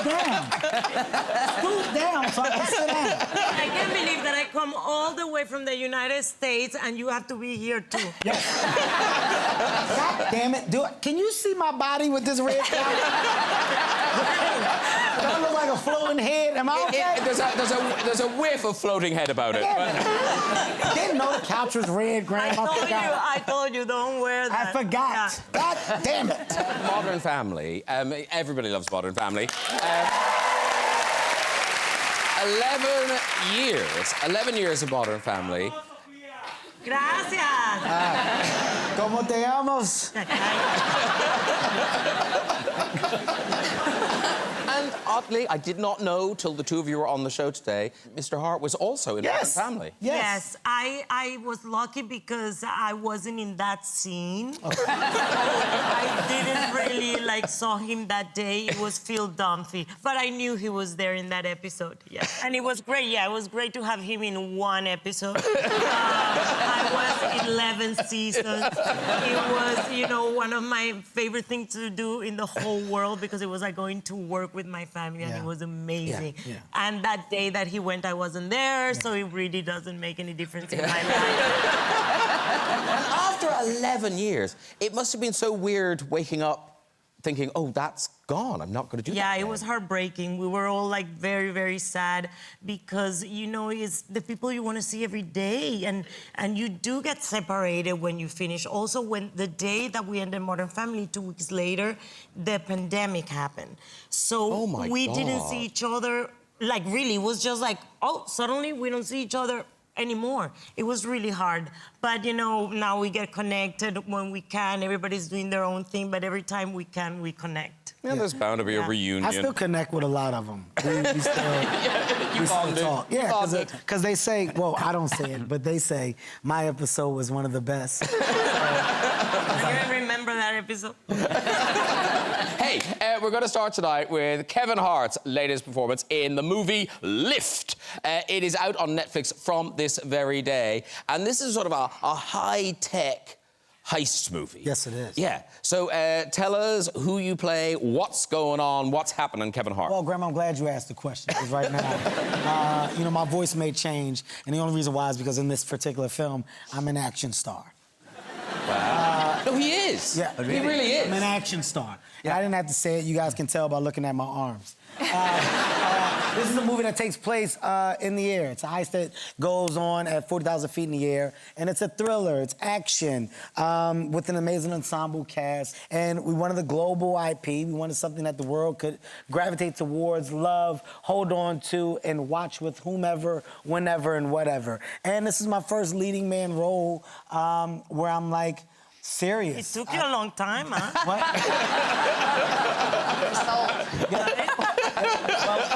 scoot down. Scoot down so I can sit down. I can't believe that I come all the way from the United States and you have to be here too. Yes. God damn it. Can you see my body with this red couch? Do I look like a floating head? Am I okay? There's a whiff of floating head about it. I didn't know the couch was red, Graham. I told you, don't wear that. I forgot. Yeah. God damn it. Modern Family. Everybody loves Modern Family. 11 years of Modern Family. Gracias. ¿Cómo te llamas? And oddly, I did not know till the two of you were on the show today, Mr. Hart was also in Modern Family. Yes, I was lucky because I wasn't in that scene. Okay. I didn't really saw him that day. It was Phil Dunphy, but I knew he was there in that episode. Yeah, and it was great. Yeah, it was great to have him in one episode. I was 11 seasons. It was, one of my favorite things to do in the whole world because it was like going to work with my family, and it was amazing. Yeah. And that day that he went, I wasn't there, so it really doesn't make any difference in my life. And after 11 years, it must have been so weird waking up thinking, oh, that's gone. I'm not going to do that. Yeah, it was heartbreaking. We were all very, very sad because, it's the people you want to see every day. And you do get separated when you finish. Also, when the day that we ended Modern Family, 2 weeks later, the pandemic happened. So we didn't see each other, really. It was just suddenly we don't see each other anymore. It was really hard. But, now we get connected when we can. Everybody's doing their own thing, but every time we can, we connect. Yeah, there's bound to be a reunion. I still connect with a lot of them. We still talk. Yeah, because they say, well, I don't say it, but they say my episode was one of the best. I don't remember that episode. Hey, we're going to start tonight with Kevin Hart's latest performance in the movie Lyft. It is out on Netflix from this very day. And this is sort of a high-tech heist movie. Yes, it is. Yeah. So tell us who you play, what's going on, what's happening, Kevin Hart. Well, Graham, I'm glad you asked the question, because right now, my voice may change, and the only reason why is because in this particular film, I'm an action star. Wow. No, he is. Yeah, he really is. I'm an action star. Yeah. I didn't have to say it. You guys can tell by looking at my arms. This is a movie that takes place in the air. It's a heist that goes on at 40,000 feet in the air, and it's a thriller. It's action with an amazing ensemble cast, and we wanted a global IP. We wanted something that the world could gravitate towards, love, hold on to, and watch with whomever, whenever, and whatever. And this is my first leading man role where I'm serious. It took you a long time, huh? What?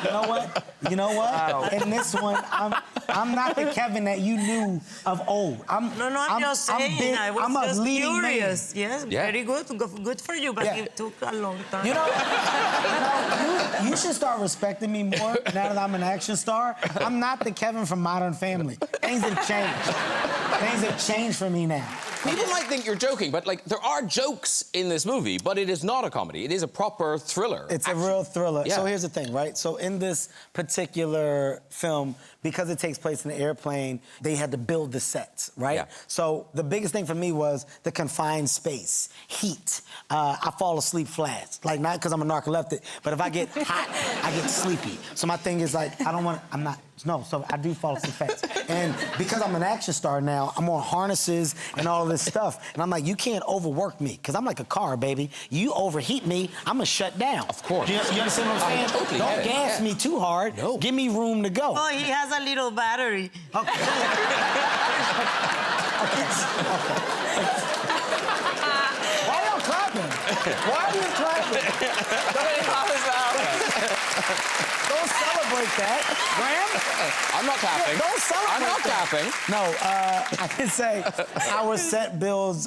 Well, you know what? Wow. In this one, I'm not the Kevin that you knew of old. I'm just saying. I was just curious. Man. Yes, very good. Good for you, but it took a long time. You should start respecting me more now that I'm an action star. I'm not the Kevin from Modern Family. Things have changed. Things have changed for me now. People might think you're joking, but there are jokes in this movie, but it is not a comedy. It is a proper thriller. It's a real thriller. Yeah. So here's the thing, right? So in this particular film, because it takes place in an airplane, they had to build the sets, right? Yeah. So the biggest thing for me was the confined space, heat. I fall asleep flat. Not because I'm a narcoleptic, but if I get hot, I get sleepy. So my thing is so I do fall asleep fast. And because I'm an action star now, I'm on harnesses and all of this stuff. And I'm like, you can't overwork me, because I'm like a car, baby. You overheat me, I'm gonna shut down. Of course. You understand what I'm saying? Totally Don't gas me too hard. No. Give me room to go. Oh, he has a little battery. Okay. Why are you clapping? Why are you clapping? Don't celebrate that. Graham? I'm not clapping. Don't celebrate. I'm not clapping. No, I can say our set builds,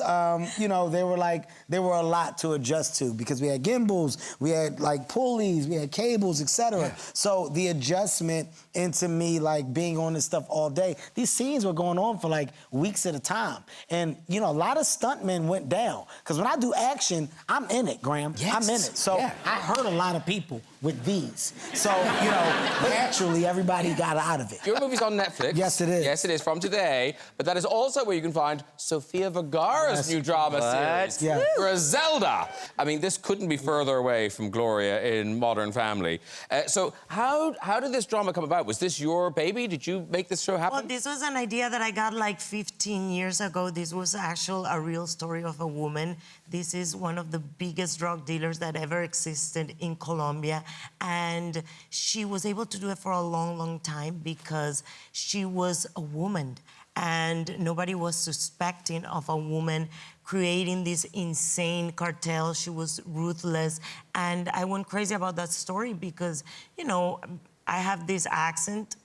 you know, they were a lot to adjust to because we had gimbals, we had like pulleys, we had cables, etc. Yeah. So the adjustment into me like being on this stuff all day, these scenes were going on for like weeks at a time. And, you know, a lot of stuntmen went down. Because when I do action, I'm in it, Graham. Yes. I'm in it. So I hurt a lot of people with these. So, you know, naturally, everybody got out of it. Your movie's on Netflix. Yes, it is. Yes, it is, from today. But that is also where you can find Sofia Vergara's new drama series, Zelda. I mean, this couldn't be further away from Gloria in Modern Family. So how did this drama come about? Was this your baby? Did you make this show happen? Well, this was an idea that I got like 15 years ago. This was actually a real story of a woman. This is one of the biggest drug dealers that ever existed in Colombia. And she was able to do it for a long, long time because she was a woman. And nobody was suspecting of a woman creating this insane cartel. She was ruthless. And I went crazy about that story because, you know, I have this accent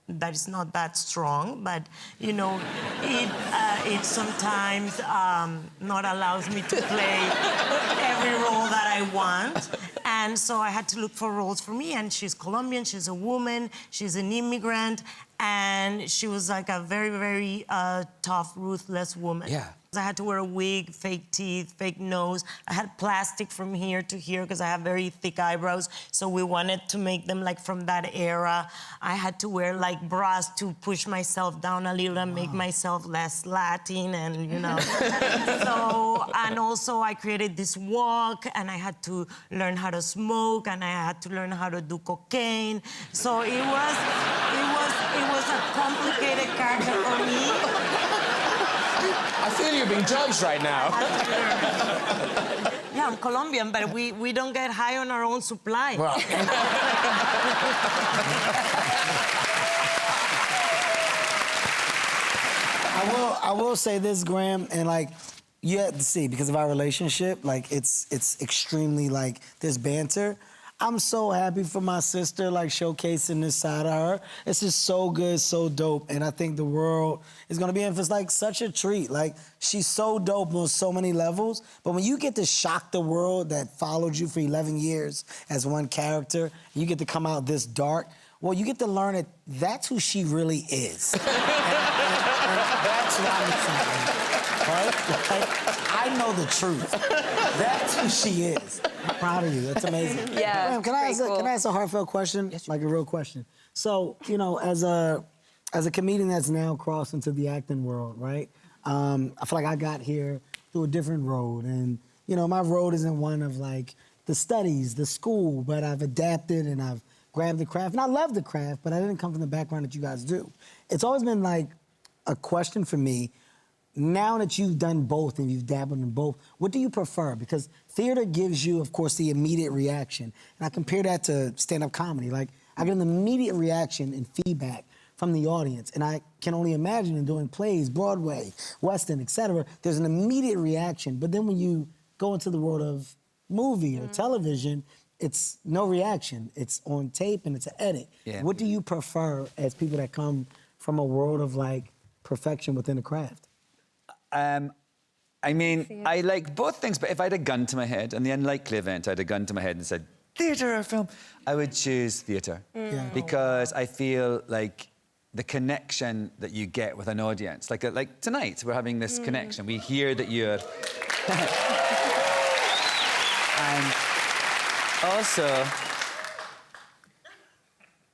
that is not that strong, but, you know, it sometimes not allows me to play every role that I want. And so I had to look for roles for me. And she's Colombian, she's a woman, she's an immigrant, and she was like a very, very tough, ruthless woman. Yeah. I had to wear a wig, fake teeth, fake nose. I had plastic from here to here because I have very thick eyebrows. So we wanted to make them like from that era. I had to wear like bras to push myself down a little and make myself less Latin and, you know. So, and also I created this walk and I had to learn how to smoke and I had to learn how to do cocaine. So it was a complicated character for me. I feel you're being judged right now. Yeah, I'm Colombian, but we don't get high on our own supply. Well, I will say this, Graham, and like you have to see because of our relationship, like it's extremely like there's banter. I'm so happy for my sister, like, showcasing this side of her. It's just so good, so dope, and I think the world is gonna be in for like such a treat. Like, she's so dope on so many levels, but when you get to shock the world that followed you for 11 years as one character, and you get to come out this dark, well, you get to learn that that's who she really is. and that's what I'm excited. Right? Like, I know the truth. That's who she is. I'm proud of you. That's amazing. Yeah. Graham, can I ask a heartfelt question? Yes, like a real question. So, you know, as a comedian that's now crossed into the acting world, right? I feel like I got here through a different road, and you know, my road isn't one of like the studies, the school, but I've adapted and I've grabbed the craft, and I love the craft, but I didn't come from the background that you guys do. It's always been like a question for me. Now that you've done both and you've dabbled in both, what do you prefer? Because theater gives you, of course, the immediate reaction. And I compare that to stand-up comedy. Like, I get an immediate reaction and feedback from the audience. And I can only imagine in doing plays, Broadway, West End, et cetera, there's an immediate reaction. But then when you go into the world of movie or television, it's no reaction. It's on tape and it's an edit. Yeah. What do you prefer as people that come from a world of, like, perfection within the craft? I mean, I like both things, but if I had a gun to my head, and the unlikely event, I had a gun to my head and said, theatre or film, I would choose theatre. Yeah. Because I feel like the connection that you get with an audience, like tonight, we're having this connection. We hear that you're... and also...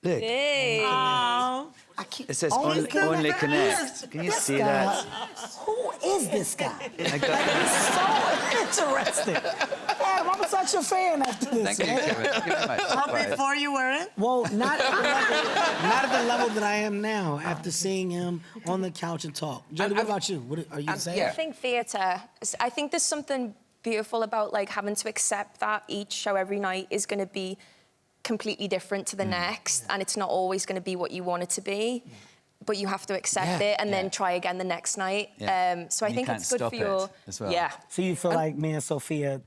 Look. Hey. It says only connect. Can you see that? Who is this guy? It's so interesting. Adam, I'm such a fan after this. Thank you very much. Oh, before you weren't? Well, not at the level that I am now after seeing him on the couch and talk. Jody, what about you? What are you saying? I think theatre. I think there's something beautiful about like having to accept that each show every night is going to be completely different to the next, and it's not always going to be what you want it to be, but you have to accept it and then try again the next night. So I think it's good for your... as well. Yeah. So you feel like me and Sophia,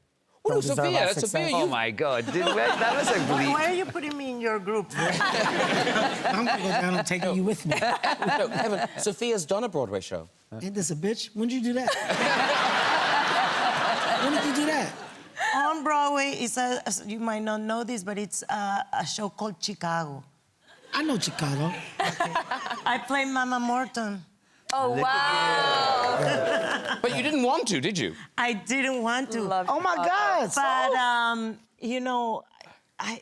Oh, don't deserve Sophia, our Sophia, success. Oh my God, that was a bleep. Why are you putting me in your group? I'm gonna go down and take you with me. No, Kevin, Sophia's done a Broadway show. Ain't this a bitch? When did you do that? When did you do that? On Broadway, you might not know this, but it's a show called Chicago. I know Chicago. I play Mama Morton. Oh, wow. But you didn't want to, did you? I didn't want to. Oh my God. But, you know,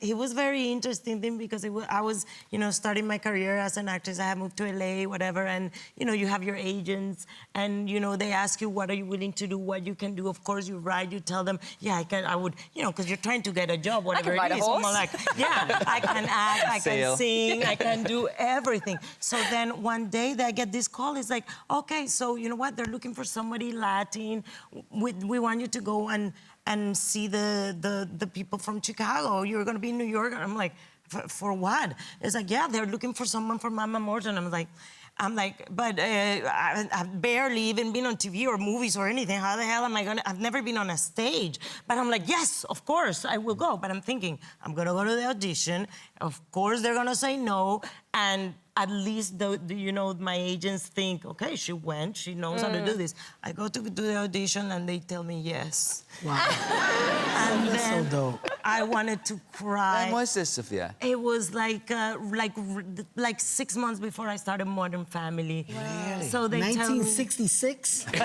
it was very interesting thing because I was, you know, starting my career as an actress. I had moved to LA, whatever, and, you know, you have your agents and, you know, they ask you, what are you willing to do, what you can do. Of course, you write, you tell them, yeah, I would, you know, because you're trying to get a job, whatever ride it a is. horse. I'm like, yeah, I can act, I Sail. can sing, I can do everything. So then one day I get this call, it's like, okay, so you know what, they're looking for somebody Latin. We want you to go and see the people from Chicago. You're gonna be in New York. And I'm like, for what? It's like, yeah, they're looking for someone for Mama Morton. I'm like, but I've barely even been on TV or movies or anything. How the hell am I gonna? I've never been on a stage. But I'm like, yes, of course, I will go. But I'm thinking, I'm gonna go to the audition. Of course, they're gonna say no. And at least, you know, my agents think, okay, she went, she knows how to do this. I go to do the audition and they tell me yes. Wow. And That's so then dope. I wanted to cry. When was this, Sophia? It was like 6 months before I started Modern Family. Really? So they tell me... 1966? I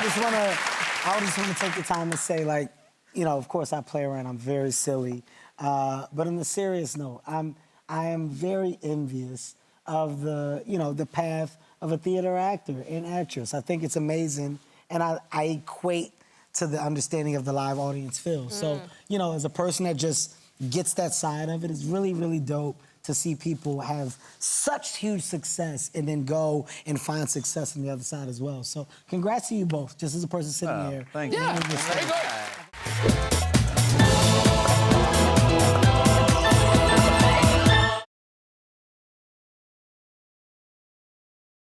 just want to take the time to say, like, you know, of course I play around, I'm very silly. But on a serious note, I am very envious of the path of a theater actor and actress. I think it's amazing, and I equate to the understanding of the live audience feel. So, you know, as a person that just gets that side of it, it's really, really dope to see people have such huge success and then go and find success on the other side as well. So congrats to you both, just as a person sitting here. Thank you. Yeah, very good.